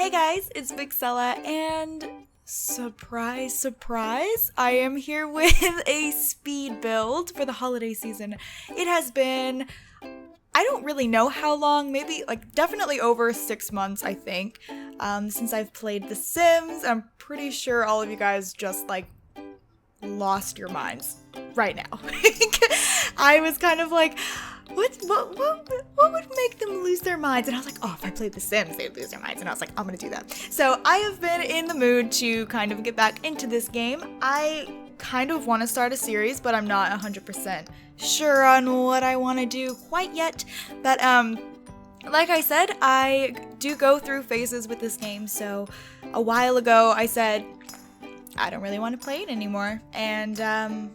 Hey guys, it's Vixella, and surprise, surprise, I am here with a speed build for the holiday season. It has been, I don't really know how long, maybe definitely over 6 months, I think, since I've played The Sims. I'm pretty sure all of you guys just lost your minds right now. I was kind of like, what would make them lose their minds? And I was like, oh, if I played The Sims, they'd lose their minds. And I was like, I'm gonna do that. So I have been in the mood to kind of get back into this game. I kind of want to start a series, but I'm not 100% sure on what I want to do quite yet. But like I said, I do go through phases with this game. So a while ago, I said, I don't really want to play it anymore. And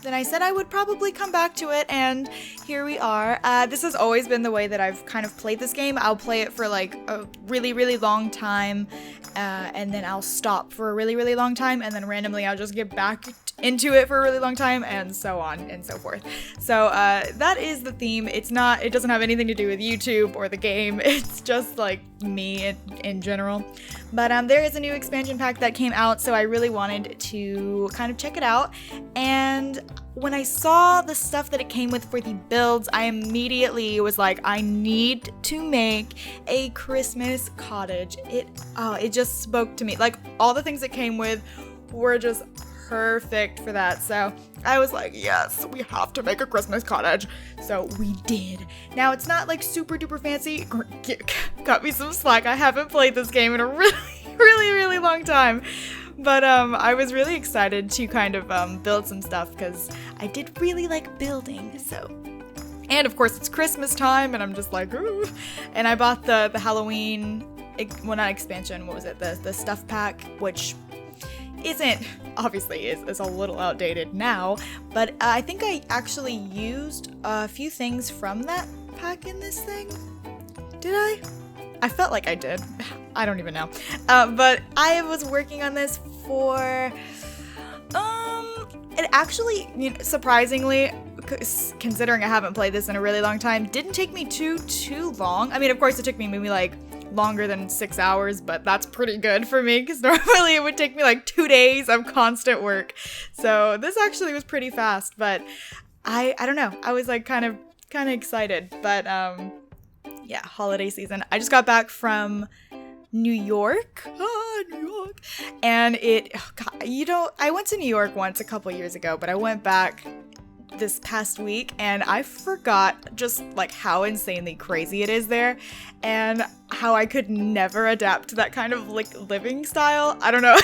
then I said I would probably come back to it, and here we are. This has always been the way that I've kind of played this game. I'll play it for a really, really long time, and then I'll stop for a really, really long time, and then randomly I'll just get back into it for a really long time, and so on and so forth. So that is the theme. It doesn't have anything to do with YouTube or the game. It's just me in general. But there is a new expansion pack that came out, so I really wanted to kind of check it out. And when I saw the stuff that it came with for the builds, I immediately was like, I need to make a Christmas cottage. It just spoke to me. All the things it came with were just perfect for that. So I was like, yes, we have to make a Christmas cottage. So we did. Now it's not super duper fancy. Cut me some slack. I haven't played this game in a really, really, really long time. But I was really excited to kind of build some stuff because I did really like building. So, and of course it's Christmas time, and I'm just like, ooh. And I bought the Halloween, well, not expansion. What was it? The stuff pack, which obviously is a little outdated now, but I think I actually used a few things from that pack in this thing. Did I? I felt like I did. I don't even know. But I was working on this for, it actually, surprisingly, considering I haven't played this in a really long time, didn't take me too long. I mean, of course it took me maybe longer than 6 hours, but that's pretty good for me because normally it would take me 2 days of constant work. So this actually was pretty fast, but I don't know. I was kind of excited, but yeah, holiday season. I just got back from New York. New York. And I went to New York once a couple years ago, but I went back this past week, and I forgot just how insanely crazy it is there, and how I could never adapt to that kind of living style. I don't know.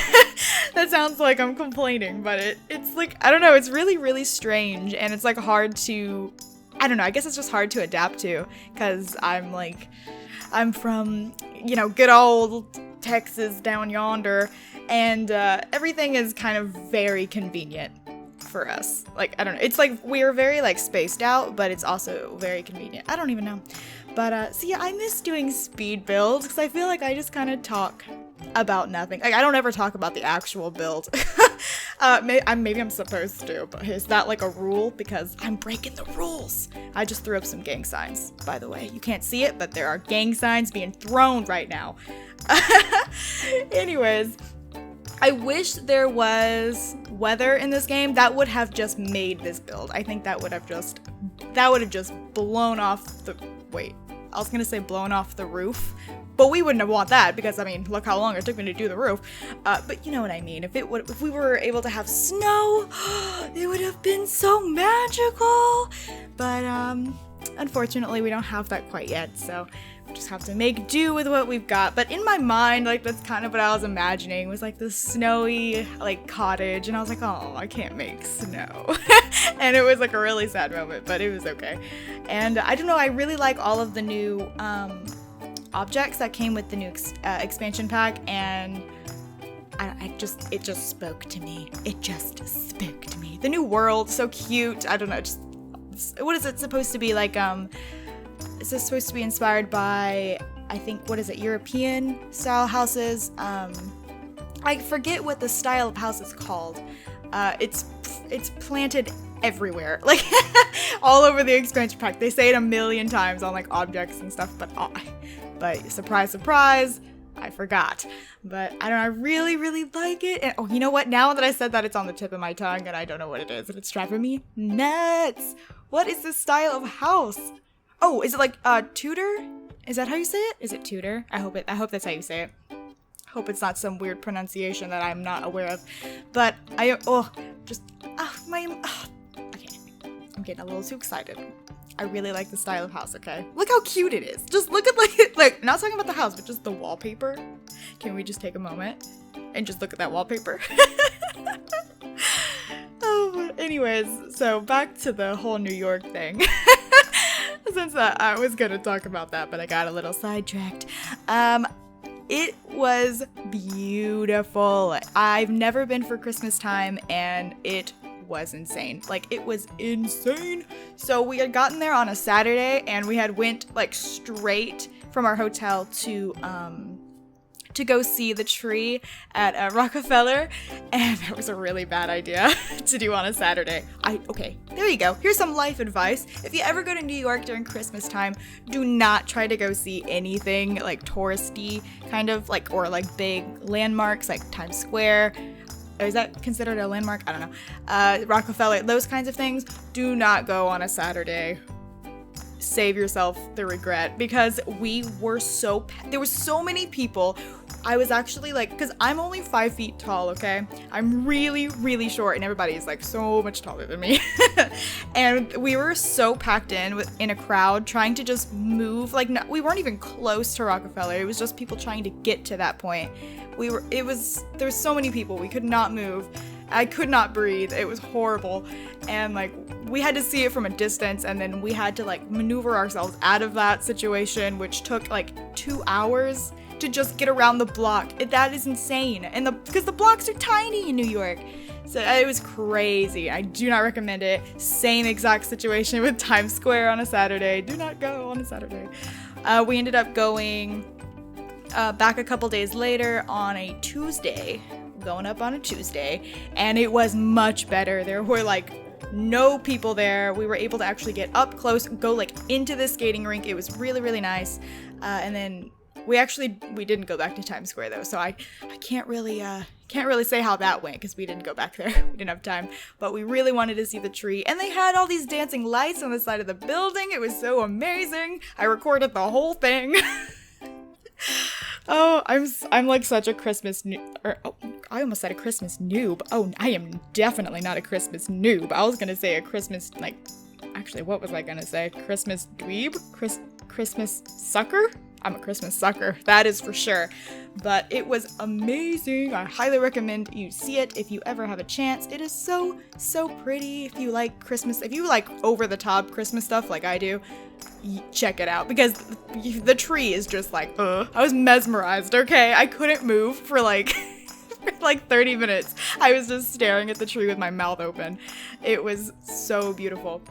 That sounds like I'm complaining, but it's I don't know, it's really, really strange, and it's hard to, I don't know, I guess it's just hard to adapt to, because I'm from, good old Texas down yonder, and everything is kind of very convenient for us. I don't know, it's we're very spaced out, but it's also very convenient. I don't even know. But so yeah, I miss doing speed builds because I feel I just kind of talk about nothing. I don't ever talk about the actual build. Maybe I'm supposed to, but is that a rule? Because I'm breaking the rules. I just threw up some gang signs, by the way. You can't see it, but there are gang signs being thrown right now. Anyways, I wish there was weather in this game. That would have just made this build. I think that would have just blown off the, wait, I was gonna say blown off the roof, but we wouldn't have want that because, I mean, look how long it took me to do the roof. But you know what I mean. If we were able to have snow, it would have been so magical. But unfortunately, we don't have that quite yet, so we just have to make do with what we've got. But in my mind, that's kind of what I was imagining, was this snowy cottage, and I was like, oh, I can't make snow. And it was a really sad moment, but it was okay. And I don't know, I really like all of the new objects that came with the new expansion pack, and it just spoke to me. It just spoke to me. The new world, so cute. I don't know, just, what is it supposed to be is this supposed to be inspired by, I think, what is it, European style houses? I forget what the style of house is called. It's planted everywhere, all over the expansion pack. They say it a million times on objects and stuff, but surprise, surprise, I forgot. But I don't know, I really, really like it. And oh, you know what? Now that I said that, it's on the tip of my tongue and I don't know what it is. And it's driving me nuts. What is this style of house? Oh, is it like Tudor? Is that how you say it? Is it Tudor? I hope that's how you say it. Hope it's not some weird pronunciation that I'm not aware of. But okay. I'm getting a little too excited. I really like the style of house, okay? Look how cute it is. Just look at like not talking about the house, but just the wallpaper. Can we just take a moment and just look at that wallpaper? Oh, but anyways, so back to the whole New York thing. Since I was gonna talk about that, but I got a little sidetracked. It was beautiful. I've never been for Christmas time, and it was insane. Like, it was insane. So we had gotten there on a Saturday, and we had went like straight from our hotel to go see the tree at Rockefeller, and that was a really bad idea to do on a Saturday. Okay, there you go. Here's some life advice. If you ever go to New York during Christmas time, do not try to go see anything like touristy, kind of like, or like big landmarks like Times Square. Is that considered a landmark? I don't know. Rockefeller, those kinds of things. Do not go on a Saturday. Save yourself the regret, because there were so many people. I was actually like, because I'm only 5 feet tall, okay? I'm really, really short, and everybody's like so much taller than me. And we were so packed in a crowd trying to just move. Like, no, we weren't even close to Rockefeller. It was just people trying to get to that point. There were so many people. We could not move. I could not breathe. It was horrible. And like, we had to see it from a distance, and then we had to like maneuver ourselves out of that situation, which took like 2 hours to just get around the block. That is insane. And because the blocks are tiny in New York. So it was crazy. I do not recommend it. Same exact situation with Times Square on a Saturday. Do not go on a Saturday. We ended up going back a couple days later on a Tuesday. Going up on a Tuesday, and it was much better. There were like no people there. We were able to actually get up close, go like into the skating rink. It was really, really nice. And then we didn't go back to Times Square though, so I can't really say how that went, because we didn't go back there. We didn't have time, but we really wanted to see the tree, and they had all these dancing lights on the side of the building. It was so amazing. I recorded the whole thing. Oh, I'm like such a Christmas I almost said a Christmas noob. Oh, I am definitely not a Christmas noob. I was gonna say a Christmas, actually, what was I gonna say? Christmas dweeb? Christmas sucker? I'm a Christmas sucker, that is for sure. But it was amazing. I highly recommend you see it if you ever have a chance. It is so, so pretty. If you like Christmas, if you like over-the-top Christmas stuff like I do, check it out, because the tree is just like, I was mesmerized, okay? I couldn't move for like 30 minutes. I was just staring at the tree with my mouth open. It was so beautiful.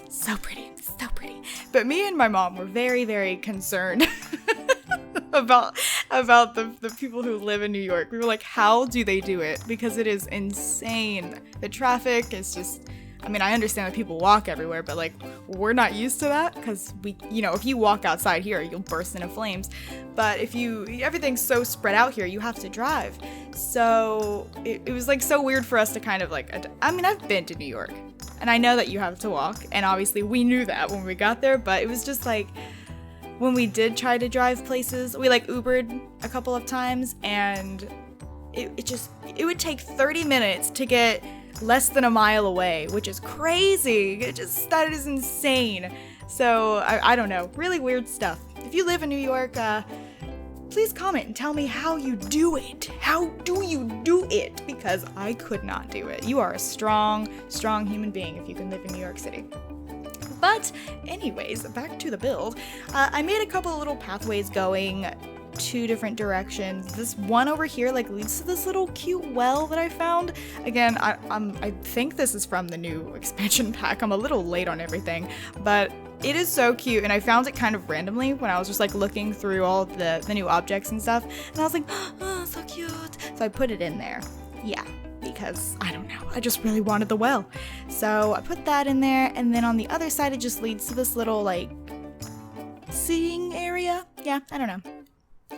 So pretty, so pretty. But me and my mom were very, very concerned about the people who live in New York. We were like, how do they do it? Because it is insane. The traffic is just, I mean, I understand that people walk everywhere, but like, we're not used to that, because if you walk outside here, you'll burst into flames. But everything's so spread out here, you have to drive. So it was like so weird for us to kind of like, I mean, I've been to New York, and I know that you have to walk, and obviously we knew that when we got there, but it was just like, when we did try to drive places, we like Ubered a couple of times, and it would take 30 minutes to get less than a mile away, which is crazy. That is insane. So I don't know, really weird stuff. If you live in New York, please comment and tell me how you do it. How do you do it? Because I could not do it. You are a strong, strong human being if you can live in New York City. But anyways, back to the build. I made a couple of little pathways going 2 different directions. This one over here like leads to this little cute well that I found. Again, I think this is from the new expansion pack. I'm a little late on everything, but it is so cute, and I found it kind of randomly when I was just like looking through all of the new objects and stuff, and I was like, oh, so cute. So I put it in there. Yeah, because I don't know, I just really wanted the well. So I put that in there, and then on the other side it just leads to this little like seating area. Yeah, I don't know.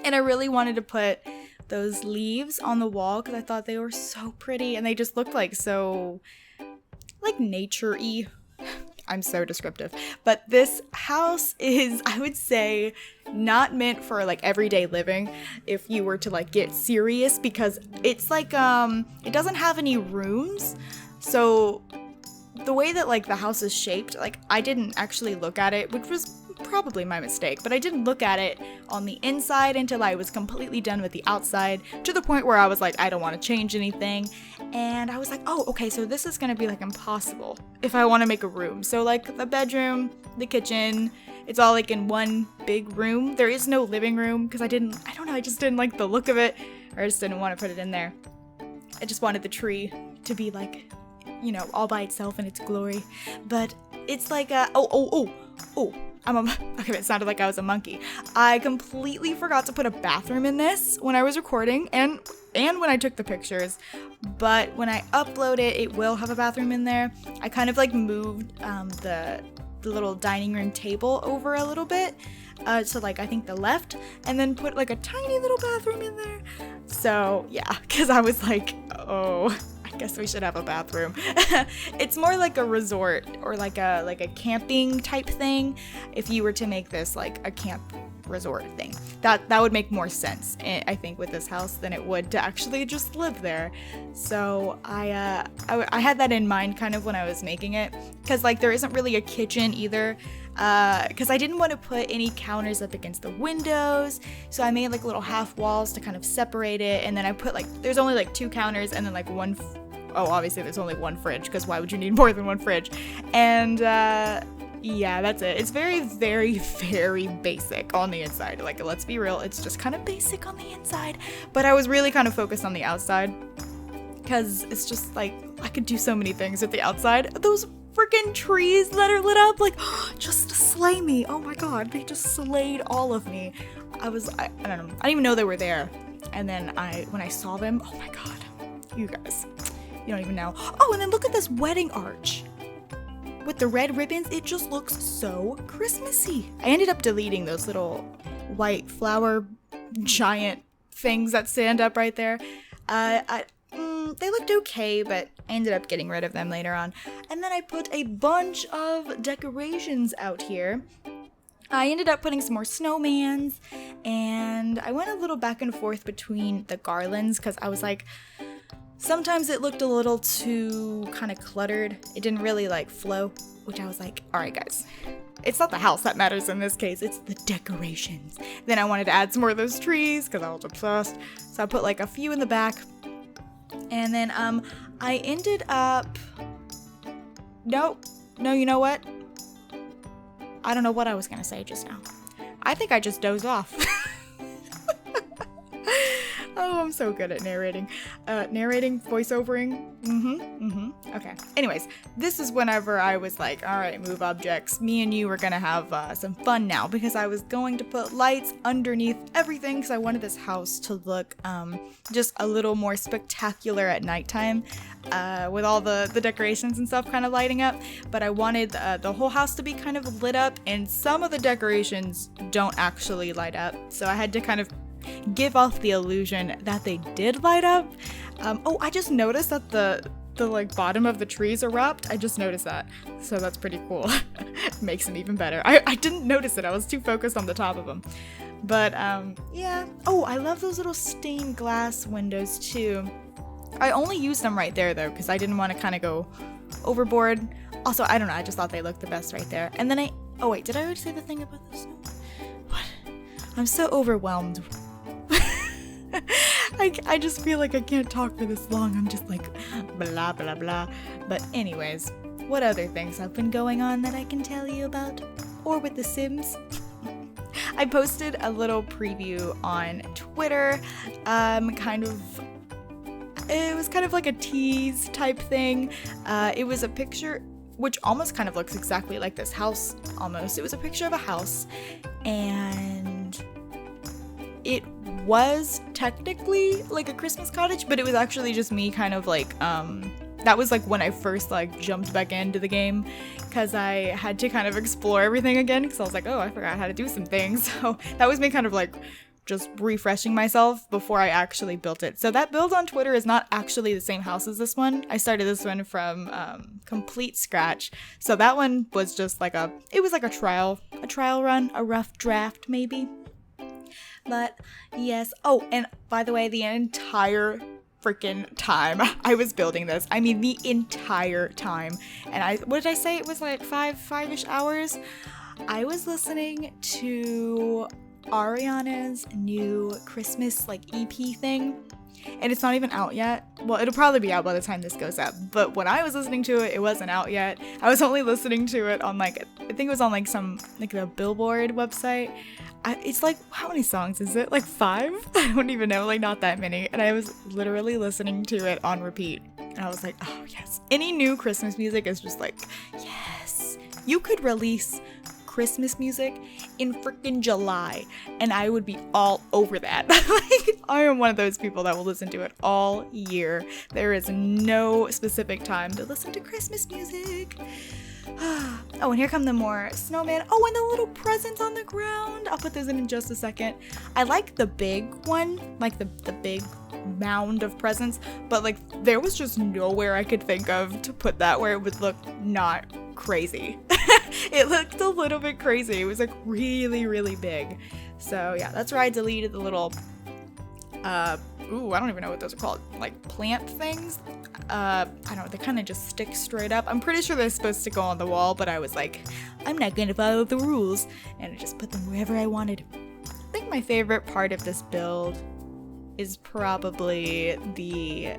And I really wanted to put those leaves on the wall because I thought they were so pretty and they just looked like so like nature-y. I'm so descriptive. But this house is, I would say, not meant for like everyday living if you were to like get serious, because it's like it doesn't have any rooms. So the way that like the house is shaped, like I didn't actually look at it, which was probably my mistake, but I didn't look at it on the inside until I was completely done with the outside, to the point where I was like, I don't want to change anything. And I was like, oh, okay, so this is gonna be like impossible if I want to make a room. So like the bedroom, the kitchen, it's all like in one big room. There is no living room because I just didn't like the look of it, or I just didn't want to put it in there. I just wanted the tree to be like, you know, all by itself in its glory. But it's like okay, it sounded like I was a monkey. I completely forgot to put a bathroom in this when I was recording and when I took the pictures. But when I upload it, it will have a bathroom in there. I kind of like moved the little dining room table over a little bit to like I think the left, and then put like a tiny little bathroom in there. So yeah, because I was like, oh, I guess we should have a bathroom. It's more like a resort or like a camping type thing. If you were to make this like a camp resort thing, that would make more sense, I think, with this house than it would to actually just live there. So I had that in mind kind of when I was making it, because like there isn't really a kitchen either. Because I didn't want to put any counters up against the windows, so I made like little half walls to kind of separate it, and then I put like, there's only like 2 counters and then like obviously there's only 1 fridge, because why would you need more than 1 fridge? And yeah, that's it. It's very, very, very basic on the inside. Like, let's be real, it's just kind of basic on the inside, but I was really kind of focused on the outside, because it's just like, I could do so many things with the outside. Those freaking trees that are lit up, like, just to slay me. Oh my god, they just slayed all of me. I don't know, I didn't even know they were there. And then when I saw them, oh my god, you guys, you don't even know. Oh, and then look at this wedding arch with the red ribbons. It just looks so Christmassy. I ended up deleting those little white flower giant things that stand up right there. They looked okay, but I ended up getting rid of them later on. And then I put a bunch of decorations out here. I ended up putting some more snowmans, and I went a little back and forth between the garlands, because I was like, sometimes it looked a little too kind of cluttered. It didn't really like flow, which I was like, all right guys, it's not the house that matters in this case, it's the decorations. Then I wanted to add some more of those trees because I was obsessed. So I put like a few in the back. And then I ended up, no, you know what? I don't know what I was gonna say just now. I think I just dozed off. Oh, I'm so good at narrating. Voiceovering. Okay. Anyways, this is whenever I was like, all right, move objects. Me and you are gonna have some fun now, because I was going to put lights underneath everything, because I wanted this house to look just a little more spectacular at nighttime, with all the decorations and stuff kind of lighting up. But I wanted the whole house to be kind of lit up, and some of the decorations don't actually light up. So I had to kind of give off the illusion that they did light up. Oh, I just noticed that the like bottom of the trees are wrapped. I just noticed that, so that's pretty cool. Makes them even better. I didn't notice it, I was too focused on the top of them. But yeah. Oh, I love those little stained glass windows too. I only used them right there though, because I didn't want to kind of go overboard. Also, I don't know, I just thought they looked the best right there. And then oh wait, did I already say the thing about the snow? What? I'm so overwhelmed. I just feel like I can't talk for this long. I'm just like blah blah blah. But anyways, what other things have been going on that I can tell you about? Or with The Sims? I posted a little preview on Twitter. It was kind of like a tease type thing. It was a picture which almost kind of looks exactly like this house, almost. It was a picture of a house, and it was technically like a Christmas cottage, but it was actually just me kind of like, that was like when I first like jumped back into the game, because I had to kind of explore everything again, because I was like, oh, I forgot how to do some things. So that was me kind of like just refreshing myself before I actually built it. So that build on Twitter is not actually the same house as this one. I started this one from complete scratch. So that one was just like a trial run, a rough draft maybe. But yes. Oh, and by the way, the entire freaking time I was building this, I mean the entire time, and what did I say? It was like five-ish hours. I was listening to Ariana's new Christmas like EP thing, and it's not even out yet. Well, it'll probably be out by the time this goes up, but when I was listening to it, it wasn't out yet. I was only listening to it on like, I think it was on like some like the Billboard website. It's like, how many songs is it? Like 5? I don't even know, like not that many. And I was literally listening to it on repeat, and I was like, oh yes, any new Christmas music is just like, yes. You could release Christmas music in freaking July and I would be all over that. Like, I am one of those people that will listen to it all year. There is no specific time to listen to Christmas music. Oh, and here come the more snowman. Oh, and the little presents on the ground. I'll put those in just a second. I like the big one, like the big mound of presents, but like there was just nowhere I could think of to put that where it would look not crazy. It looked a little bit crazy. It was like really, really big. So yeah, that's where I deleted the little I don't even know what those are called, like plant things. I don't know, they kind of just stick straight up. I'm pretty sure they're supposed to go on the wall, but I was like, I'm not gonna follow the rules, and I just put them wherever I wanted. I think my favorite part of this build is probably the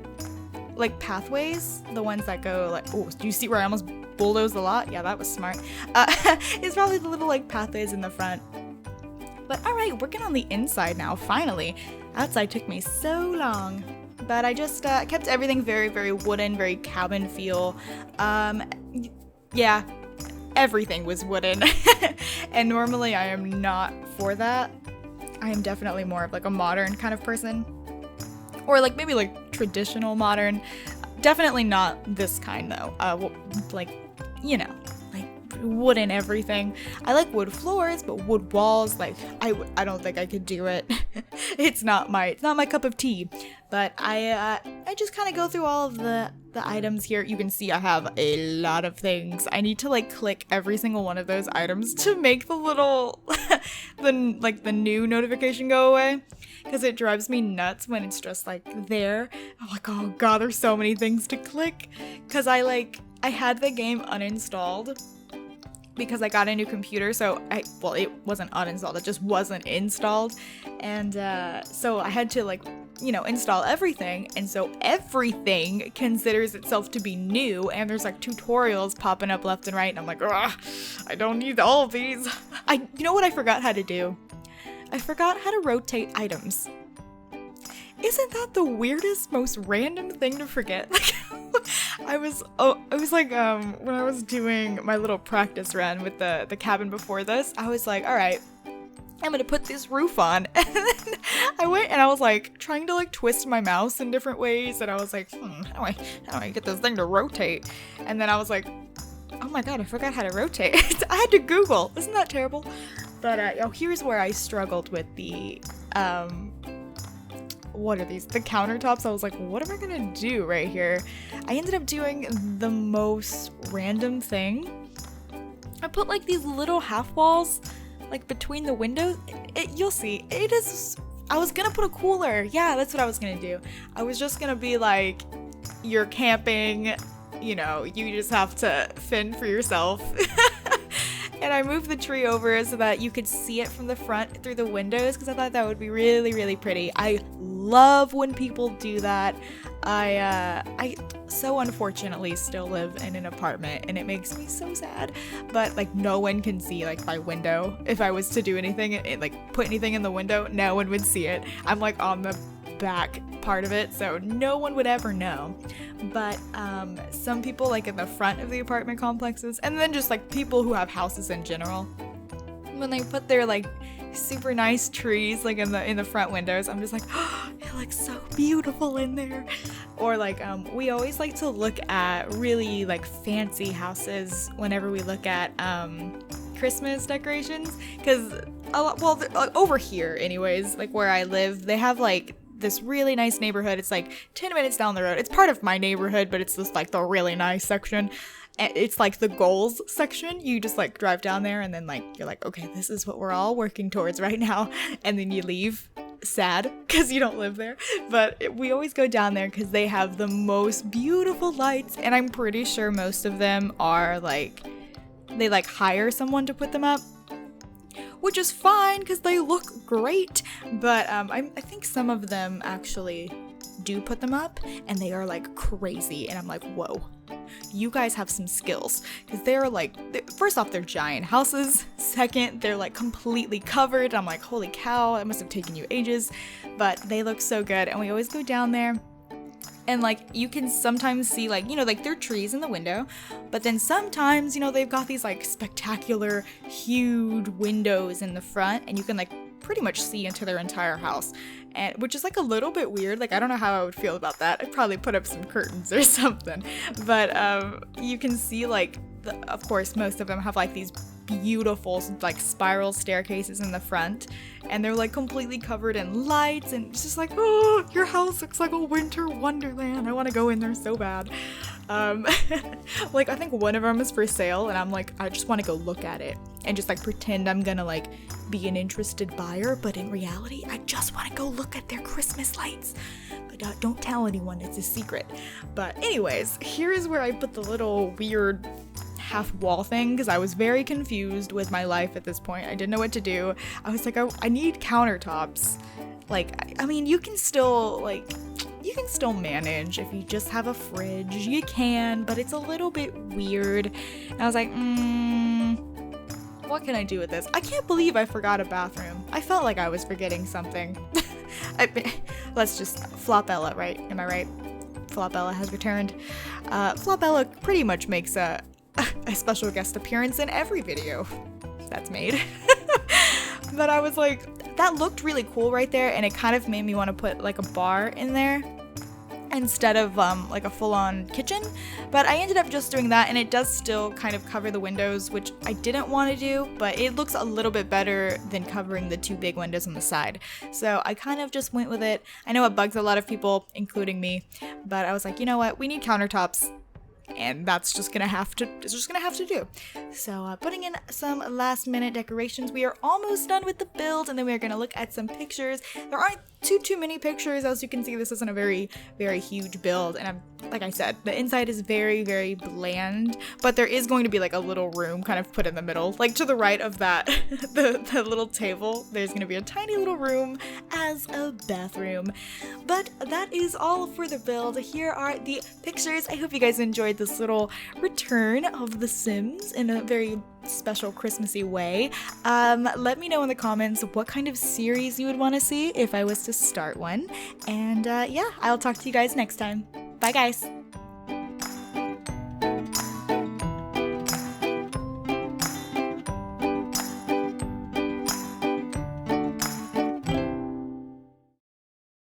like pathways, the ones that go like, oh, do you see where I almost bulldozed a lot? Yeah, that was smart. It's probably the little like pathways in the front. But all right, working on the inside now, finally. Outside took me so long, but I just kept everything very, very wooden, very cabin feel. Yeah, everything was wooden. And normally I am not for that. I am definitely more of like a modern kind of person, or like maybe like traditional modern. Definitely not this kind though. Like, you know, like wooden everything. I like wood floors, but wood walls, like I don't think I could do it. It's not my cup of tea. But I just kind of go through all of the items here. You can see I have a lot of things. I need to like click every single one of those items to make the little the new notification go away, because it drives me nuts when it's just like there. I'm like, oh god, there's so many things to click, because I had the game uninstalled because I got a new computer, so it wasn't uninstalled, it just wasn't installed, and so I had to like, you know, install everything, and so everything considers itself to be new, and there's like tutorials popping up left and right, and I'm like, ugh, I don't need all of these. You know what I forgot how to do? I forgot how to rotate items. Isn't that the weirdest, most random thing to forget? Like, I was like, when I was doing my little practice run with the cabin before this, I was like, all right, I'm gonna put this roof on. And then I went and I was like trying to like twist my mouse in different ways, and I was like, how do I get this thing to rotate? And then I was like, oh my god, I forgot how to rotate. I had to Google. Isn't that terrible? But here's where I struggled with the what are these? The countertops. I was like, what am I gonna do right here? I ended up doing the most random thing. I put like these little half walls like between the windows. You'll see. It is. I was gonna put a cooler. Yeah, that's what I was gonna do. I was just gonna be like, you're camping, you know, you just have to fend for yourself. And I moved the tree over so that you could see it from the front through the windows, because I thought that would be really, really pretty. I love when people do that. I so unfortunately still live in an apartment, and it makes me so sad. But like no one can see like my window. If I was to do anything, like put anything in the window, no one would see it. I'm like on the back part of it, so no one would ever know. But some people like in the front of the apartment complexes, and then just like people who have houses in general, when they put their like super nice trees like in the front windows, I'm just like, oh, it looks so beautiful in there. Or like we always like to look at really like fancy houses whenever we look at Christmas decorations, because over here anyways, like where I live, they have like this really nice neighborhood. It's like 10 minutes down the road. It's part of my neighborhood, but it's just like the really nice section. And it's like the goals section. You just like drive down there and then like you're like, okay, this is what we're all working towards right now. And then you leave sad because you don't live there. But we always go down there because they have the most beautiful lights. And I'm pretty sure most of them are like, they like hire someone to put them up, which is fine because they look great. But I think some of them actually do put them up and they are like crazy. And I'm like, whoa, you guys have some skills, because they're like, first off, they're giant houses. Second, they're like completely covered. I'm like, holy cow, it must have taken you ages, but they look so good. And we always go down there. And like you can sometimes see like, you know, like there are trees in the window, but then sometimes, you know, they've got these like spectacular huge windows in the front and you can like pretty much see into their entire house, and which is like a little bit weird. Like I don't know how I would feel about that. I'd probably put up some curtains or something, but you can see like of course most of them have like these beautiful like spiral staircases in the front, and they're like completely covered in lights, and it's just like, oh, your house looks like a winter wonderland. I want to go in there so bad. Like I think one of them is for sale, and I'm like, I just want to go look at it and just like pretend I'm gonna like be an interested buyer, but in reality I just want to go look at their Christmas lights. But don't tell anyone, it's a secret. But anyways, here is where I put the little weird half wall thing, because I was very confused with my life at this point. I didn't know what to do. I was like, I need countertops. Like, I mean, you can still manage if you just have a fridge. You can, but it's a little bit weird. And I was like, what can I do with this? I can't believe I forgot a bathroom. I felt like I was forgetting something. Let's just Flopella, right? Am I right? Flopella has returned. Flopella pretty much makes a special guest appearance in every video that's made. But I was like, that looked really cool right there, and it kind of made me want to put like a bar in there instead of like a full-on kitchen. But I ended up just doing that, and it does still kind of cover the windows, which I didn't want to do, but it looks a little bit better than covering the two big windows on the side. So I kind of just went with it. I know it bugs a lot of people, including me, but I was like, you know what, we need countertops, and that's just gonna have to do. So putting in some last minute decorations. We are almost done with the build, and then we are gonna look at some pictures. There aren't too many pictures. As you can see, this isn't a very huge build, and like I said, the inside is very bland, but there is going to be like a little room kind of put in the middle, like to the right of that the little table. There's going to be a tiny little room as a bathroom. But that is all for the build. Here are the pictures. I hope you guys enjoyed this little return of The Sims in a very special Christmassy way. Let me know in the comments what kind of series you would want to see if I was to start one. And yeah, I'll talk to you guys next time. Bye guys!